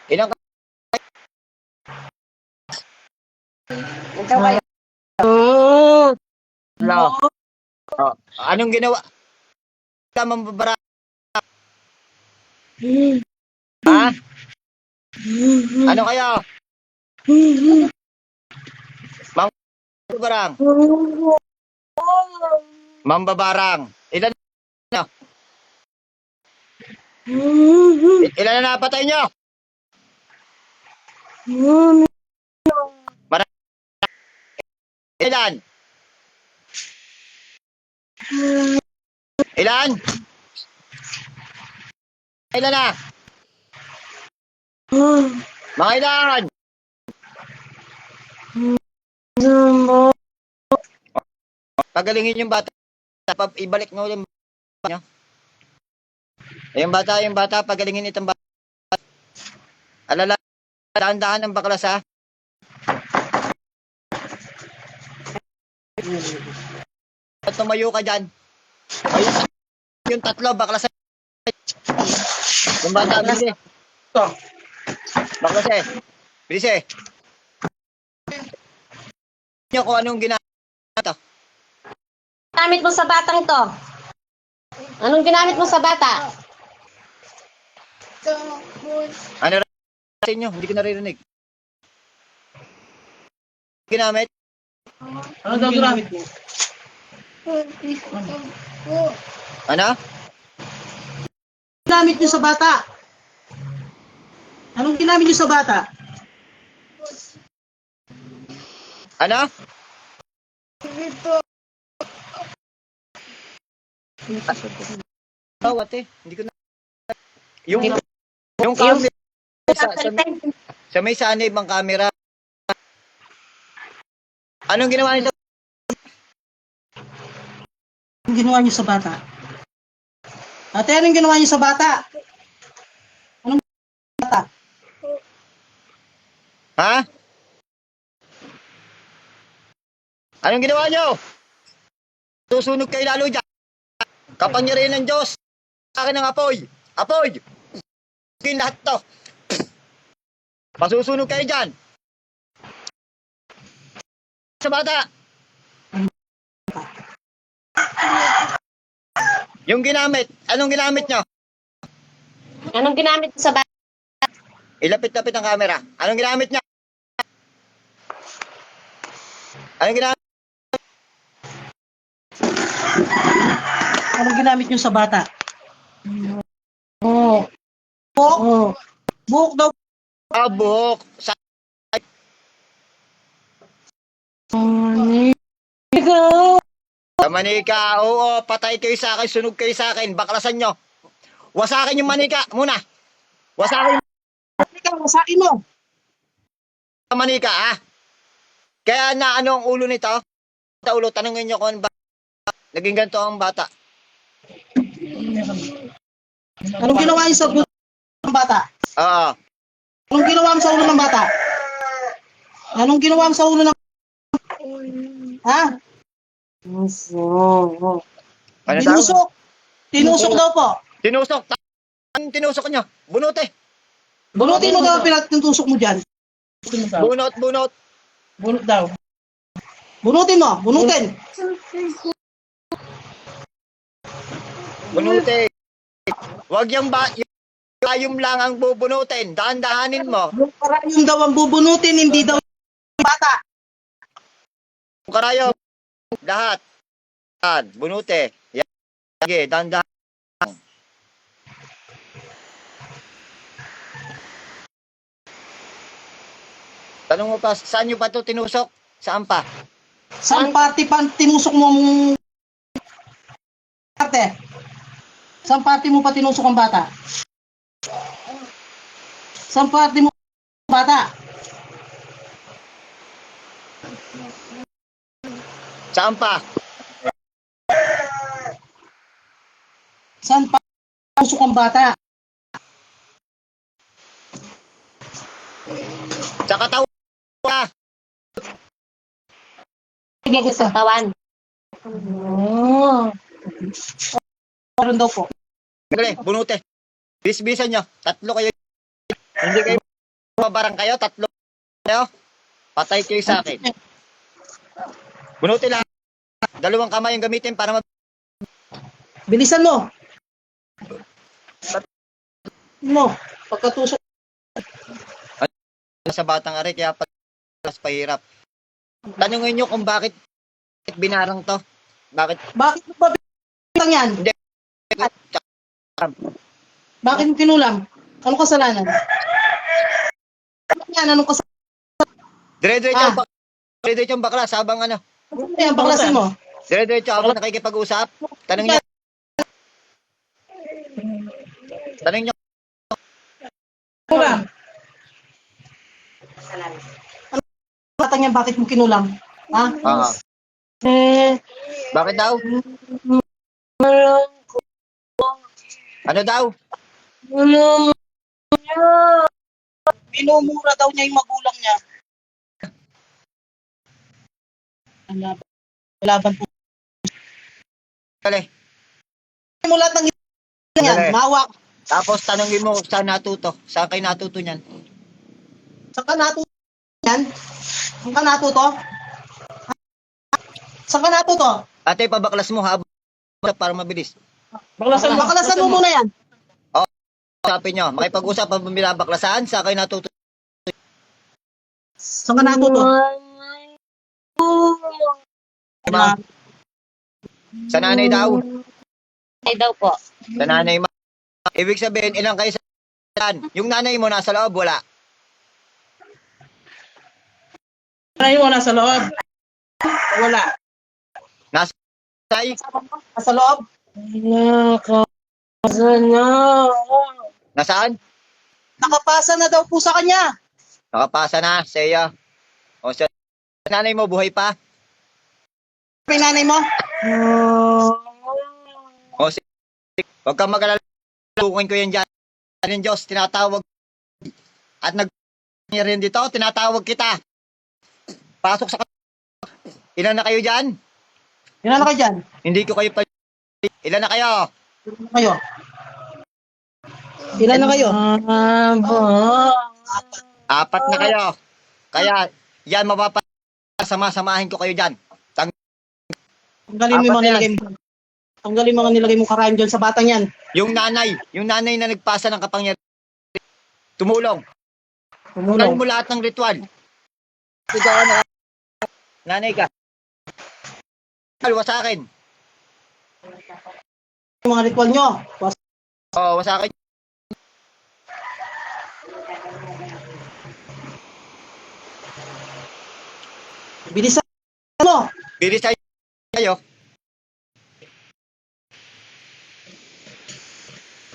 Ilang Ikaw kayo. Hello. Oh, anong ginawa? Mambabara. Ha? Ano kayo? Mambabarang. Mambabarang. Ilan na? Ilan na napatay nyo? Ilan? Ilan? Ilan na? Mga ilan? Pagalingin yung bata. Ibalik mo yung bata nyo. Yung bata, pagalingin itong bata. Alala, dahan-dahan ng baklas ha. Tumayo ka dyan. Yung tatlo, baklas. Yung bata, bilis eh. Baklas eh. Bilis eh. Nyo kung anong ginagawa to. Ginamit mo sa batang to? Anong ginamit mo sa bata? Ano sa inyo? Hindi ko naririnig. Ginamit? Ano daw ginamit mo? Ano? Ginamit niyo sa bata? Anong ginamit niyo sa bata? Ano? Bawat eh. Hindi ko na... Yung camera sa may sanib ang camera. Anong ginawa nito? Anong ginawa niyo sa bata? Ate, anong ginawa niyo sa bata? Anong bata? Ha? Anong ginawa nyo? Susunog kayo lalo dyan. Kapangyarihan ng Diyos. Sa akin ng apoy. Apoy! Kin lahat to. Masusunog kayo dyan. Sa bata. Yung ginamit. Anong ginamit nyo? Anong ginamit mo sa bata? Ilapit-lapit ang camera. Anong ginamit niya? Anong ginamit? Anong ginamit niyo sa bata? Oh. Buhok? Oh. Buhok daw. Buhok. Sa manika. Oo, patay kayo sa akin. Sunog kayo sa akin. Baklasan nyo. Wasakin yung manika. Muna. Wasakin Ikaw, masakin mo. yung manika, ha? Kaya na ano ang ulo nito? Sa ulo, tanongin nyo kung ba naging ganito ang bata. Anong ginawa niyo sa ulo ng bata? Oo. Anong ginawa mo sa ulo ng bata? Anong ginawa mo sa ulo ng... Ha? Ano daw? Tinusok. Tinusok daw po. Tinusok. Anong tinusok nyo? Bunot eh. Bunutin mo daw ang pinagtusok mo dyan. Bunot, bunot. Bunot daw. Bunutin mo. Bunutin. Bunutin. Huwag yung yung lang ang bubunutin. Dahan-dahanin mo. Yung karayom daw ang bubunutin, hindi daw yung bata. Yung karayom. Lahat. Bunute. Yan. Sige, dahan-dahan. Tanong mo pa, saan nyo pa ito tinusok? Saan pa? Saan party pa tinusok mo ang parte? Saan party mo pa tinusok ang bata? Saan party mo ang bata? Saan pa? Saan pa tinusok ang bata? Sa katawan. Sige, sa katawan. Oh. Meron daw po. Gali, bunute. Bisbisan nyo. Tatlo kayo. Hindi kayo Mabarang kayo, tatlo kayo. Patay kayo sa akin. Bunutin lahat. Dalawang kamay ang gamitin para Bilisan mo. Pagkatusok. sa batang ari, kaya mas pahirap. Tanungin nyo kung bakit binarang to. Bakit? Bakit mo ba bilang yan? Hindi. Bakit mo kinulam? Anong kasalanan? Yan, anong kasalanan? Dire-diretso ang dire-diretso ang bakla, sabang ano. Yan, baklasin mo. Dire-diretso ako nakikipag-usap. Tanong niya. Tanong niyo. Kinulam. Batang yan, bakit mo kinulam? Ha? Ah. Bakit daw? Ano daw? Minumura daw niya yung magulang niya. Laban po. Dali. Mo lahat ng yan, Dali. mawak. Tapos tanongin mo saan natuto. Saan kayo natuto niyan? Saan ka natuto yan? Saan ka natuto? Saan ka natuto? Ate, pabaklas mo habang para mabilis. Baklasan mo muna yan. Usapin nyo. Makipag-usap ang binabaklasan. Saan kayo natuto? Saan ka natuto? Diba? Sa nanay daw. Ay daw po. Sa nanay mo. Ibig sabihin, ilang kayo sa yung nanay mo nasa loob, wala. Nanay mo nasa loob. Wala. Nasa Nasa loob. Nasaan? Nakapasa na daw po sa kanya. Nakapasa na, Seya. O sa nanay mo, buhay pa? May nanay mo? O huwag kang mag-alala. Tukuin ko yan dyan. Ang Diyos, tinatawag. At rin dito, tinatawag kita. Pasok sa ilan na kayo dyan? Ilan na kayo dyan? Hindi ko kayo ilan na kayo? Ilan na kayo? Apat na kayo. Kaya, yan sama-samahin ko kayo dyan. Tanggalin mo yung mga nilagay mo. Tanggalin mo mga nilagay mo karayom dyan sa batang yan. Yung nanay na nagpasa ng kapangyarihan, tumulong. Tumulong mo lahat ng ritual. Ikaw na, nanay ka. Wasakin. Yung mga ritual nyo. Oo, wasakin. Bilisan mo. Bilisan kayo.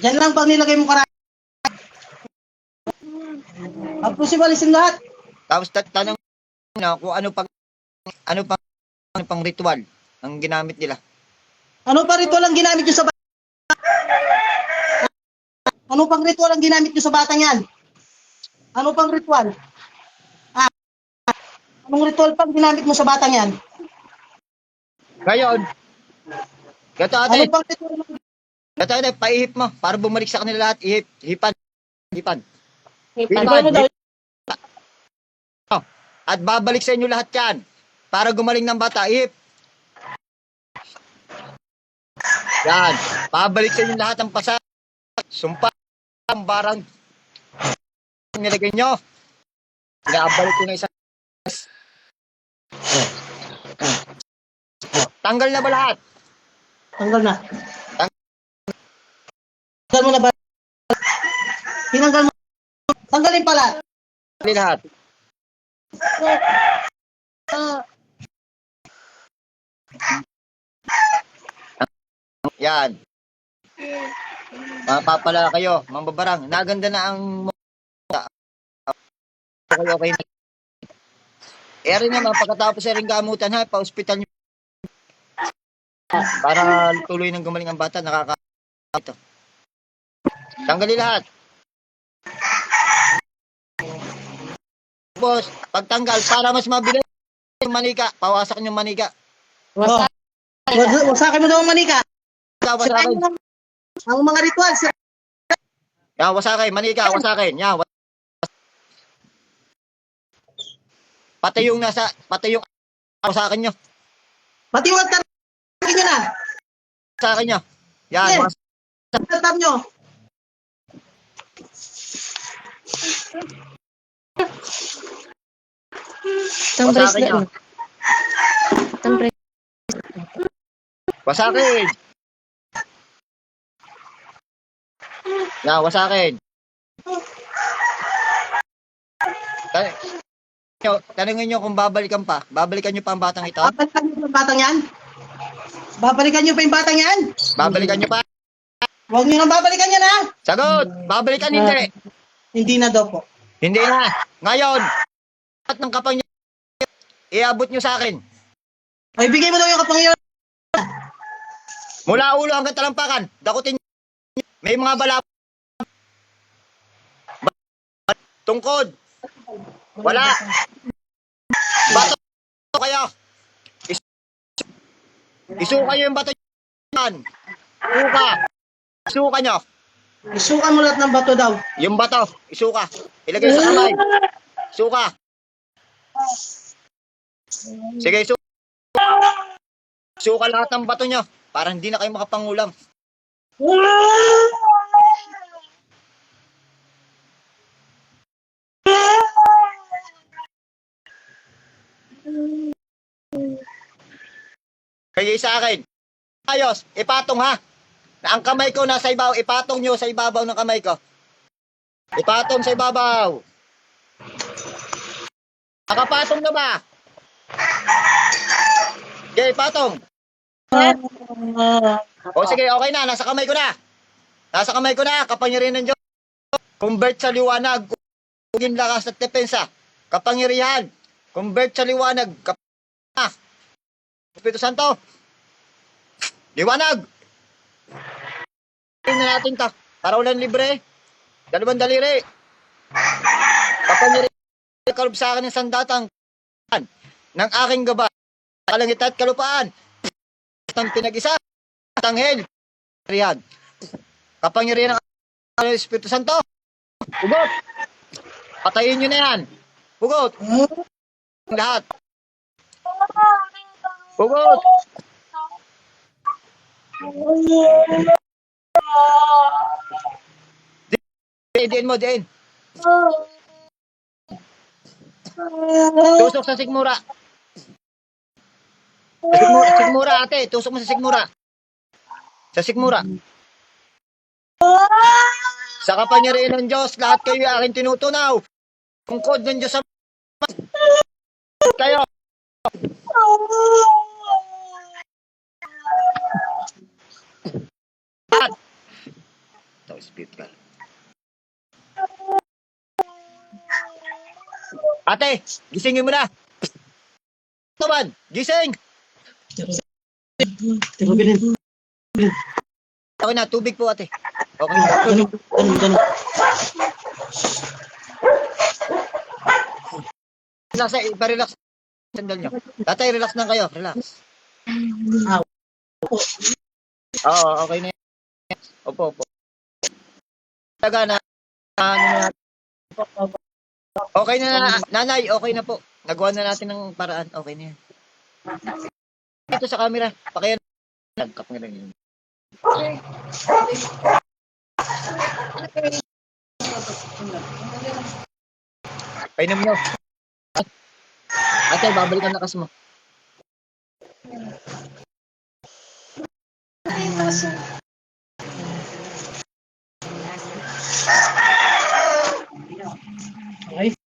Diyan lang pag nilagay mo karayom. Tapos ibalisin lahat. Tapos tanong na kung ano pang ritual ang ginamit nila. Ano pa ritual ang ginamit nyo sa batang? Ano pang ritual ang ginamit nyo sa batang yan? Ano pang ritual? Anong ritual pang ginamit mo sa batang yan? Ngayon, gato Ano ate, pang ritual? paihip mo para bumalik sa kanila lahat. Hipan. Hipan. At babalik sa inyo lahat yan. Para gumaling ng bata, ihip. Yan. Babalik sa inyo lahat ang pasa. Sumpa. Ang barang. Nilagay nyo. Pinabalik ko na isa. Tanggal na ba lahat? Tanggal na. Tanggal mo na ba? Tinanggal mo. Tanggalin pala. Tanggal lahat. Yan. Mapapala kayo, mambabarang. Naganda na ang okay. Rin naman, pagkatapos rin gamutan ha, pa-hospital nyo. Para tuloy ng gumaling ang bata, ito. Tanggalin lahat. Tapos, pagtanggal, para mas mabilis yung manika, pawasak yung manika. Wasakin mo daw ang manika. Wasakin. Ang mga ritual. Yan, wasakin, manika, wasakin. Yan, Pati yung sa akin nyo. Pati yung tab nyo na. Sa akin nyo. Yan. Sige. Mga Tab nyo. Itong Sa akin bracelet nyo. mo. Itong bracelet. Wasakin. Yan, wasakin. Tanungin nyo kung babalikan pa. Babalikan nyo pa ang batang ito? Babalikan nyo pa yung batang yan? Babalikan nyo pa yung batang yan? Babalikan nyo pa? Huwag nyo nang babalikan yan ha? Sagot! Babalikan hindi. Hindi na daw po. Hindi na. Ngayon, at ng kapang nyo, iabot nyo sa akin. O ibigay mo daw yung kapangyarihan. Mula ulo hanggang talampakan. Dakutin nyo. May mga bala. Tungkod. Wala. Bato kayo. Isuka nyo yung bato yan. Isuka. Isuka nyo. Isukan mo lahat ng bato daw. Yung bato. Isuka. Ilagay sa kamay. Isuka. Sige, isuka. Isuka lahat ng bato nyo. Para hindi na kayo makapangulam. Kaya sa akin. Ayos, ipatong ha. Na ang kamay ko nasa ibabaw, ipatong nyo sa ibabaw ng kamay ko. Ipatong sa ibabaw. Nakapatong na ba? Okay, ipatong. O sige, okay na. Nasa kamay ko na. Nasa kamay ko na. Kapangyarihan ng Diyos. Convert sa liwanag. Ugin lakas at depensa. Kapangyarihan. Convert sa liwanag. Espiritu Santo. Liwanag. Tingnan natin ta. Para ulan libre. Dalawang daliri. Kapangyarihan kalub sa akin ng sandatang ng aking gaba. Kalangit at kalupaan. Ang pinag-isa. Tanghel. Kapangyarihan. Kapangyarihan ng Espiritu Santo. Hugot. Patayin nyo na yan. Hugot. Lahat. Hugot. Diin mo, diin. Tusok sa sikmura. Sikmura, ate. Tusok mo sa sikmura. Sa sikmura. Sa kapangyarihan ng Diyos, lahat kayo aking tinutunaw. Tungkod ng Diyos sa kayo. Lahat. Ito, spiritual. Ate, gisingin mo na. Naman, gising. Okay na, tubig po ate. Okay na. Relax, ipa-relax. Sandal nyo. Tatay, relax lang kayo. Relax. Oo, okay na yan. Opo. Taga na. Okay na, nanay. Okay na po. Nagawa na natin ng paraan. Okay na yan. Dito sa camera. Pakiyan. Nagkapangilan yun. Painom nyo. Ate, babalikan lakas mo. Okay.